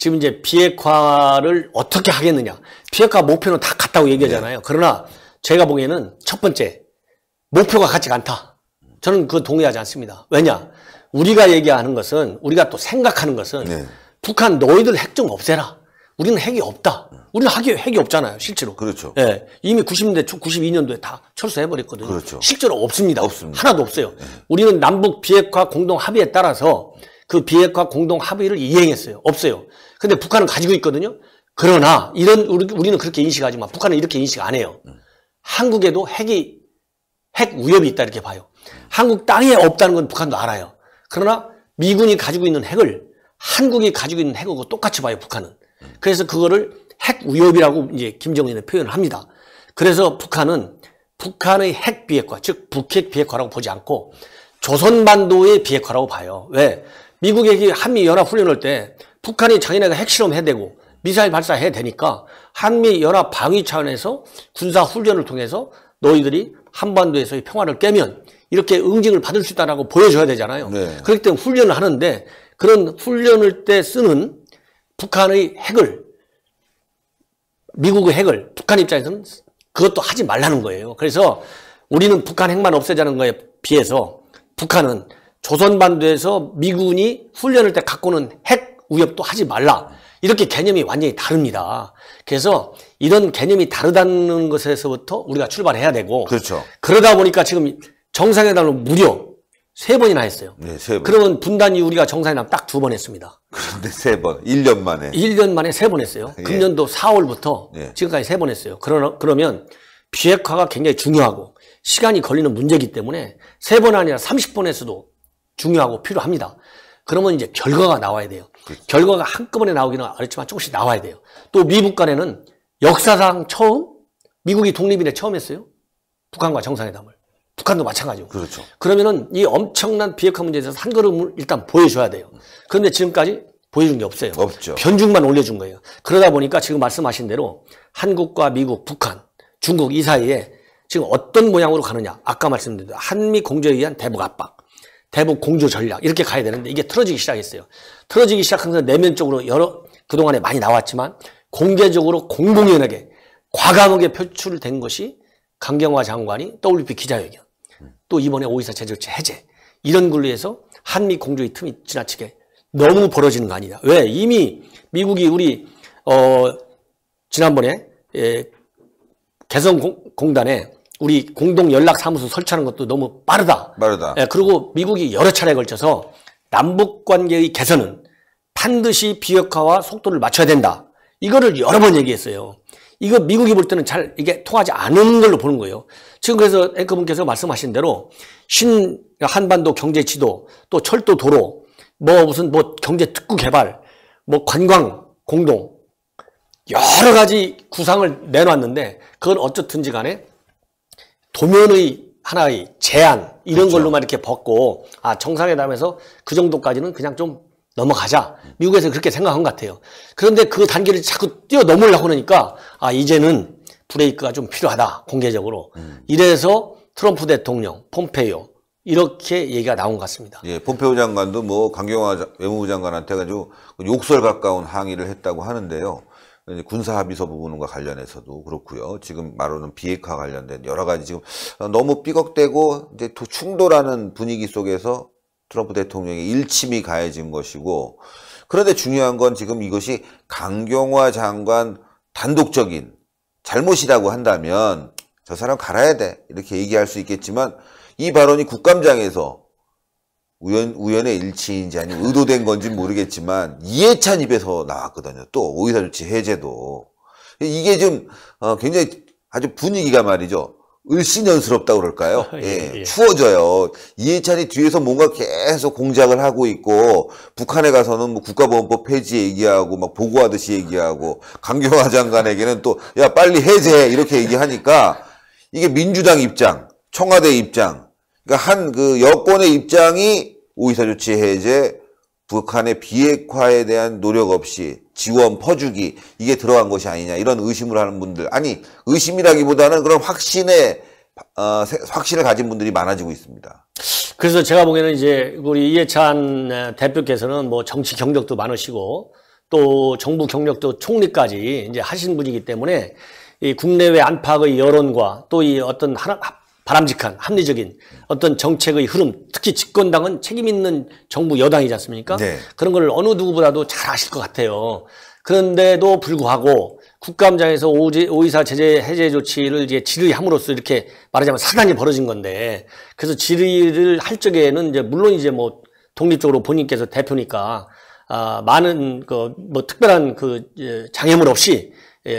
지금 이제 비핵화를 어떻게 하겠느냐. 비핵화 목표는 다 같다고 얘기하잖아요. 네. 그러나 제가 보기에는 첫 번째, 목표가 같지가 않다. 저는 그거 동의하지 않습니다. 왜냐? 우리가 얘기하는 것은, 우리가 또 생각하는 것은 네. 북한 너희들 핵 좀 없애라. 우리는 핵이 없다. 우리는 핵이 없잖아요, 실제로. 그렇죠. 예, 이미 90년대, 92년도에 다 철수해버렸거든요. 그렇죠. 실제로 없습니다. 없습니다. 하나도 없어요. 네. 우리는 남북 비핵화 공동 합의에 따라서 그 비핵화 공동 합의를 이행했어요. 없어요. 근데 북한은 가지고 있거든요. 그러나 우리는 그렇게 인식하지만 북한은 이렇게 인식 안 해요. 한국에도 핵 위협이 있다 이렇게 봐요. 한국 땅에 없다는 건 북한도 알아요. 그러나 미군이 가지고 있는 핵을 한국이 가지고 있는 핵하고 똑같이 봐요, 북한은. 그래서 그거를 핵 위협이라고 이제 김정은이 표현을 합니다. 그래서 북한의 핵 비핵화, 즉 북핵 비핵화라고 보지 않고 조선반도의 비핵화라고 봐요. 왜? 미국이 한미 연합 훈련할 때 북한이 자기네가 핵실험 해대고 미사일 발사해야 되니까 한미 연합 방위 차원에서 군사 훈련을 통해서 너희들이 한반도에서의 평화를 깨면 이렇게 응징을 받을 수 있다라고 보여줘야 되잖아요. 네. 그렇기 때문에 훈련을 하는데 그런 훈련을 때 쓰는 북한의 핵을, 미국의 핵을 북한 입장에서는 그것도 하지 말라는 거예요. 그래서 우리는 북한 핵만 없애자는 거에 비해서 북한은 조선반도에서 미군이 훈련할 때 갖고 오는 핵 위협도 하지 말라. 이렇게 개념이 완전히 다릅니다. 그래서 이런 개념이 다르다는 것에서부터 우리가 출발해야 되고. 그렇죠. 그러다 보니까 지금 정상회담을 무려 3번이나 했어요. 네, 3번. 그러면 분단이 우리가 정상회담 딱 2번 했습니다. 그런데 3번. 1년 만에. 1년 만에 3번 했어요. 예. 금년도 4월부터 예. 지금까지 3번 했어요. 그러면 비핵화가 굉장히 중요하고 시간이 걸리는 문제이기 때문에 3번 아니라 30번 했어도 중요하고 필요합니다. 그러면 이제 결과가 나와야 돼요. 그렇죠. 결과가 한꺼번에 나오기는 어렵지만 조금씩 나와야 돼요. 또 미북 간에는 역사상 처음 미국이 독립 이래 처음 했어요. 북한과 정상회담을. 북한도 마찬가지고. 그렇죠. 그러면은 이 엄청난 비핵화 문제에서 한 걸음을 일단 보여줘야 돼요. 그런데 지금까지 보여준 게 없어요. 없죠. 변죽만 올려준 거예요. 그러다 보니까 지금 말씀하신 대로 한국과 미국, 북한, 중국 이 사이에 지금 어떤 모양으로 가느냐. 아까 말씀드린 대로 한미 공조에 의한 대북 압박, 대북 공조 전략 이렇게 가야 되는데 이게 틀어지기 시작했어요. 틀어지기 시작하면서 내면적으로 그동안에 많이 나왔지만 공개적으로 공공연하게 과감하게 표출된 것이 강경화 장관이 WP 기자회견, 또 이번에 5.24 제재조치 해제 이런 걸로 해서 한미 공조의 틈이 지나치게 너무 벌어지는 거 아니냐. 왜? 이미 미국이 우리 지난번에 개성공단에 우리 공동연락사무소 설치하는 것도 너무 빠르다. 그리고 미국이 여러 차례에 걸쳐서 남북관계의 개선은 반드시 비핵화와 속도를 맞춰야 된다. 이거를 여러 번 얘기했어요. 이거 미국이 볼 때는 잘 이게 통하지 않은 걸로 보는 거예요. 지금 그래서 앵커분께서 말씀하신 대로 한반도 경제 지도, 또 철도 도로, 무슨 경제 특구 개발, 관광 공동 여러 가지 구상을 내놨는데 그건 어쨌든지 간에 도면의 하나의 제안 이런 그렇죠. 걸로만 이렇게 벗고 정상회담에서 그 정도까지는 그냥 좀 넘어가자. 미국에서 그렇게 생각한 것 같아요. 그런데 그 단계를 자꾸 뛰어넘으려고 그러니까 이제는 브레이크가 좀 필요하다. 공개적으로. 이래서 트럼프 대통령, 폼페이오 이렇게 얘기가 나온 것 같습니다. 예, 폼페이오 장관도 강경화 외무부 장관한테 가지고 욕설 가까운 항의를 했다고 하는데요. 군사합의서 부분과 관련해서도 그렇고요. 지금 말하는 비핵화 관련된 여러 가지 지금 너무 삐걱대고 이제 충돌하는 분위기 속에서 트럼프 대통령의 일침이 가해진 것이고, 그런데 중요한 건 지금 이것이 강경화 장관 단독적인 잘못이라고 한다면 저 사람 갈아야 돼 이렇게 얘기할 수 있겠지만 이 발언이 국감장에서 우연의 일치인지 아니면 의도된 건지 모르겠지만 이해찬 입에서 나왔거든요. 또 5.24 조치 해제도 이게 좀 굉장히 아주 분위기가 말이죠. 을씨년스럽다고 그럴까요? 예, 추워져요. 이해찬이 뒤에서 뭔가 계속 공작을 하고 있고 북한에 가서는 국가보안법 폐지 얘기하고 막 보고하듯이 얘기하고 강경화 장관에게는 또 야 빨리 해제해 이렇게 얘기하니까 이게 민주당 입장, 청와대 입장, 그러니까 그 여권의 입장이 5.24 조치 해제, 북한의 비핵화에 대한 노력 없이 지원 퍼주기 이게 들어간 것이 아니냐 이런 의심을 하는 분들, 아니 의심이라기보다는 그런 확신을 가진 분들이 많아지고 있습니다. 그래서 제가 보기에는 이제 우리 이해찬 대표께서는 정치 경력도 많으시고 또 정부 경력도 총리까지 이제 하신 분이기 때문에 이 국내외 안팎의 여론과 또 이 어떤 바람직한 합리적인 어떤 정책의 흐름, 특히 집권당은 책임 있는 정부 여당이지 않습니까? 네. 그런 걸 어느 누구보다도 잘 아실 것 같아요. 그런데도 불구하고 국감장에서 오이사 제재 해제 조치를 이제 질의함으로써 이렇게 말하자면 사단이 벌어진 건데, 그래서 질의를 할 적에는 이제 물론 이제 뭐 독립적으로 본인께서 대표니까 많은 뭐 특별한 장애물 없이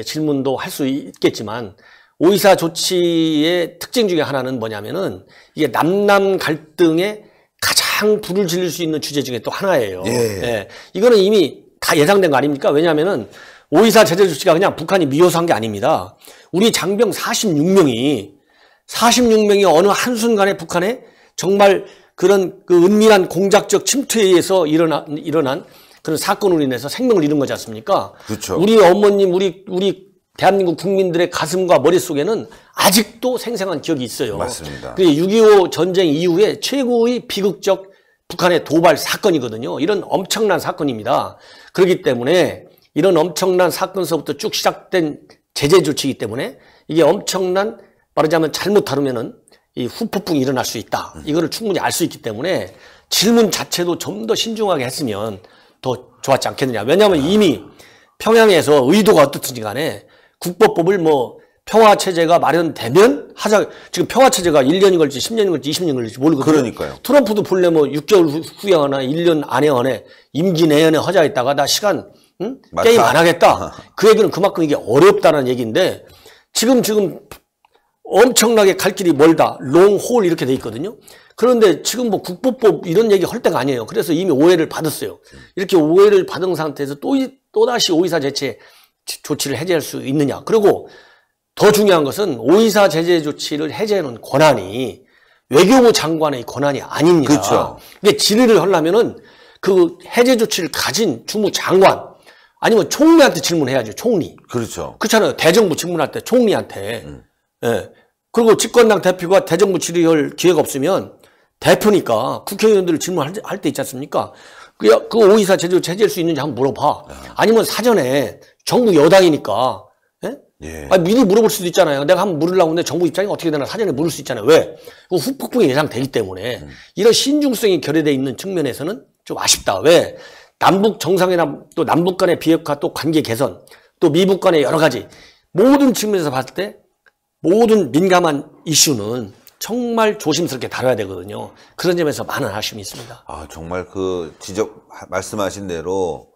질문도 할 수 있겠지만, 오이사 조치의 특징 중에 하나는 뭐냐면은 이게 남남 갈등에 가장 불을 지를 수 있는 주제 중에 또 하나예요. 예. 예. 이거는 이미 다 예상된 거 아닙니까? 왜냐하면은 오이사 제재 조치가 그냥 북한이 미워서 한 게 아닙니다. 우리 장병 46명이 어느 한순간에 북한에 정말 그런 은밀한 공작적 침투에 의해서 일어난 그런 사건으로 인해서 생명을 잃은 거지 않습니까? 그렇죠. 우리 어머님, 우리 대한민국 국민들의 가슴과 머릿속에는 아직도 생생한 기억이 있어요. 맞습니다. 6.25 전쟁 이후에 최고의 비극적 북한의 도발 사건이거든요. 이런 엄청난 사건입니다. 그렇기 때문에 이런 엄청난 사건서부터 쭉 시작된 제재 조치이기 때문에 이게 엄청난, 말하자면 잘못 다루면은 이 후폭풍이 일어날 수 있다. 이거를 충분히 알 수 있기 때문에 질문 자체도 좀 더 신중하게 했으면 더 좋았지 않겠느냐. 왜냐하면 이미 평양에서 의도가 어떻든지 간에 국법법을 뭐 평화체제가 마련되면 하자. 지금 평화체제가 1년이 걸지 10년이 걸지 20년이 걸지 모르거든요. 그러니까요. 트럼프도 본래 뭐 6개월 후에 하나 1년 안에 임기 내연에 하자했다가 나 시간 게임 안 하겠다. 그 얘기는 그만큼 이게 어렵다는 얘기인데 지금 엄청나게 갈 길이 멀다. 롱홀 이렇게 돼 있거든요. 그런데 지금 뭐 국법법 이런 얘기 할 때가 아니에요. 그래서 이미 오해를 받았어요. 이렇게 오해를 받은 상태에서 또다시 오이사 제재 조치를 해제할 수 있느냐. 그리고 더 중요한 것은 오이사 제재 조치를 해제하는 권한이 외교부 장관의 권한이 아닙니다. 그렇죠. 이게 질의를 하려면은 그 해제 조치를 가진 주무 장관 아니면 총리한테 질문해야죠. 총리. 그렇죠. 그렇잖아요. 대정부 질문할 때 총리한테. 예. 그리고 집권당 대표가 대정부 질의할 기회가 없으면 대표니까 국회의원들 질문할 때 있지 않습니까? 그 오이사 제재 해제할 수 있는지 한번 물어봐. 아니면 사전에 정부 여당이니까 예? 아니, 미리 물어볼 수도 있잖아요. 내가 한번 물으려고 하는데 정부 입장이 어떻게 되나 사전에 물을 수 있잖아요. 왜? 그 후폭풍이 예상되기 때문에 이런 신중성이 결여되어 있는 측면에서는 좀 아쉽다. 왜? 남북 정상회담 또 남북 간의 비핵화 또 관계 개선 또 미북 간의 여러 가지 모든 측면에서 봤을 때 모든 민감한 이슈는 정말 조심스럽게 다뤄야 되거든요. 그런 점에서 많은 아쉬움이 있습니다. 정말 말씀하신 대로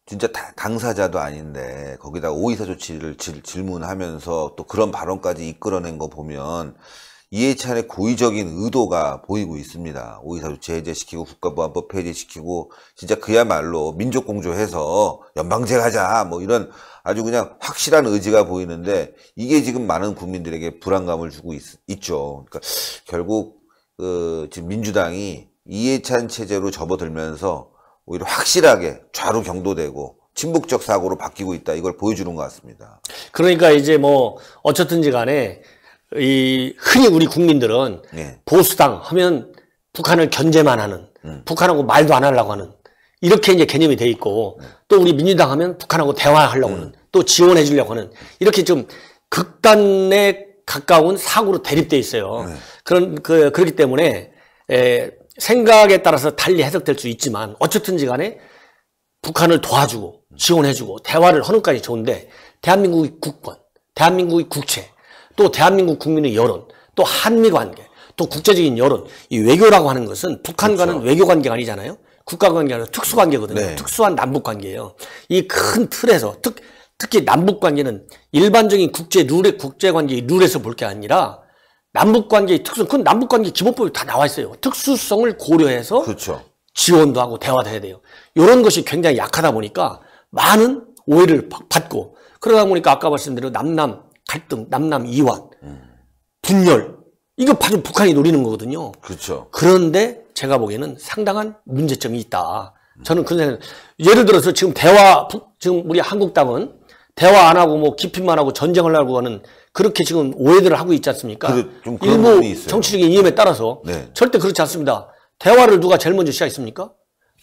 진짜 당사자도 아닌데 거기다 오이사 조치를 질문하면서 또 그런 발언까지 이끌어낸 거 보면 이해찬의 고의적인 의도가 보이고 있습니다. 오이사 조치 해제시키고 국가보안법 폐지시키고 진짜 그야말로 민족공조해서 연방제 가자 뭐 이런 아주 그냥 확실한 의지가 보이는데 이게 지금 많은 국민들에게 불안감을 주고 있죠. 그러니까 결국 지금 민주당이 이해찬 체제로 접어들면서 오히려 확실하게 좌로 경도되고 친북적 사고로 바뀌고 있다. 이걸 보여주는 것 같습니다. 그러니까 이제 뭐 어쨌든지 간에 흔히 우리 국민들은 보수당 하면 북한을 견제만 하는 북한하고 말도 안 하려고 하는 이렇게 이제 개념이 돼 있고 또 우리 민주당 하면 북한하고 대화하려고 하는 또 지원해 주려고 하는 이렇게 좀 극단에 가까운 사고로 대립돼 있어요. 그렇기 때문에 생각에 따라서 달리 해석될 수 있지만 어쨌든지 간에 북한을 도와주고 지원해주고 대화를 하는 까지 좋은데 대한민국의 국권, 대한민국의 국채, 또 대한민국 국민의 여론, 또 한미 관계, 또 국제적인 여론, 이 외교라고 하는 것은 북한과는 그렇죠. 외교 관계가 아니잖아요. 국가 관계가 아니라 특수 관계거든요. 네. 특수한 남북 관계예요. 이 큰 틀에서 특히 남북 관계는 일반적인 국제 관계의 룰에서 볼 게 아니라 남북 관계의 특수, 그건 남북 관계 기본법에 다 나와 있어요. 특수성을 고려해서 그렇죠. 지원도 하고 대화도 해야 돼요. 이런 것이 굉장히 약하다 보니까 많은 오해를 받고 그러다 보니까 아까 말씀드린 남남 갈등, 남남 이완, 분열 이거 바로 북한이 노리는 거거든요. 그렇죠. 그런데 제가 보기에는 상당한 문제점이 있다. 저는 그런 생각. 예를 들어서 지금 지금 우리 한국당은 대화 안 하고 뭐 기필만 하고 전쟁을 하고 하는 그렇게 지금 오해들을 하고 있지 않습니까? 좀 그런 일부 정치적인 이념에 따라서 절대 그렇지 않습니다. 대화를 누가 제일 먼저 시작했습니까?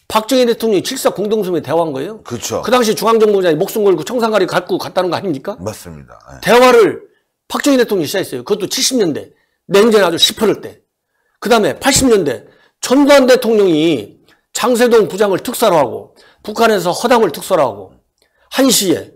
박정희 대통령이 7.4 공동성명에 대화한 거예요. 그렇죠. 그 당시 중앙정보부장이 목숨 걸고 청산가리 갖고 갔다는 거 아닙니까? 맞습니다. 예. 대화를 박정희 대통령이 시작했어요. 그것도 70년대. 냉전이 아주 시퍼럴 때. 그 다음에 80년대 전두환 대통령이 장세동 부장을 특사로 하고 북한에서 허담을 특사로 하고 한시에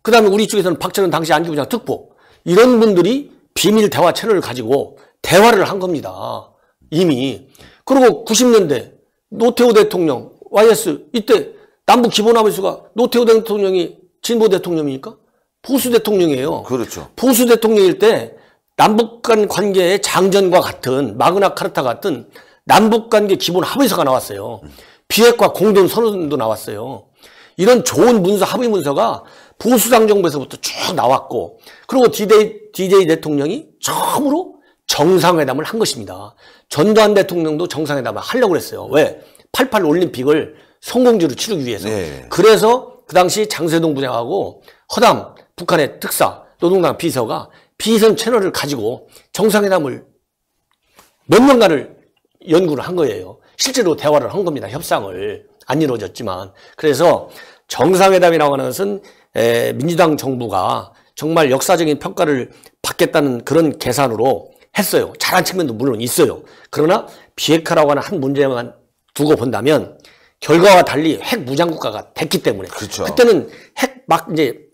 그 다음에 우리 쪽에서는 박철원 당시 안기부장 특보 이런 분들이 비밀 대화 채널을 가지고 대화를 한 겁니다. 이미. 그리고 90년대 노태우 대통령 YS 이때 남북 기본합의서가 노태우 대통령이 진보 대통령입니까? 보수 대통령이에요. 그렇죠. 보수 대통령일 때 남북 간 관계의 장전과 같은 마그나 카르타 같은 남북 관계 기본 합의서가 나왔어요. 비핵화 공동 선언도 나왔어요. 이런 좋은 문서 합의 문서가 보수당 정부에서부터 쭉 나왔고 그리고 DJ 대통령이 처음으로 정상회담을 한 것입니다. 전두환 대통령도 정상회담을 하려고 했어요. 왜? 88 올림픽을 성공적으로 치르기 위해서. 네. 그래서 그 당시 장세동 부장하고 허담 북한의 특사 노동당 비서가 비선 채널을 가지고 정상회담을 몇 년간을 연구를 한 거예요. 실제로 대화를 한 겁니다. 협상을. 안 이루어졌지만. 그래서 정상회담이라고 하는 것은 민주당 정부가 정말 역사적인 평가를 받겠다는 그런 계산으로 했어요. 잘한 측면도 물론 있어요. 그러나 비핵화라고 하는 한 문제만 두고 본다면 결과와 달리 핵 무장국가가 됐기 때문에 그렇죠. 그때는 핵 막 이제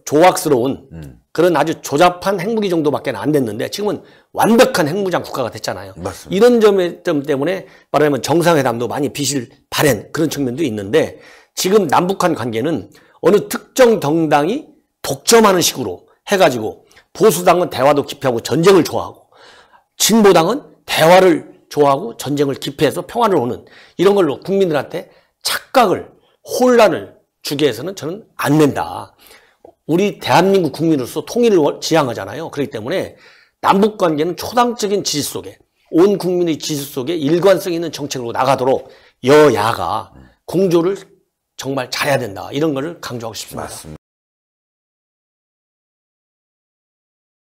조악스러운 그런 아주 조잡한 핵무기 정도밖에 안 됐는데 지금은 완벽한 핵무장 국가가 됐잖아요. 맞습니다. 이런 점 때문에 말하자면 정상회담도 많이 빛을 발한 그런 측면도 있는데 지금 남북한 관계는 어느 특정 정당이 독점하는 식으로 해가지고 보수당은 대화도 기피하고 전쟁을 좋아하고 진보당은 대화를 좋아하고 전쟁을 기피해서 평화를 오는 이런 걸로 국민들한테 착각을 혼란을 주게 해서는 저는 안 된다. 우리 대한민국 국민으로서 통일을 지향하잖아요. 그렇기 때문에 남북관계는 초당적인 지지 속에 온 국민의 지지 속에 일관성 있는 정책으로 나가도록 여야가 공조를 정말 잘해야 된다. 이런 거를 강조하고 싶습니다. 맞습니다.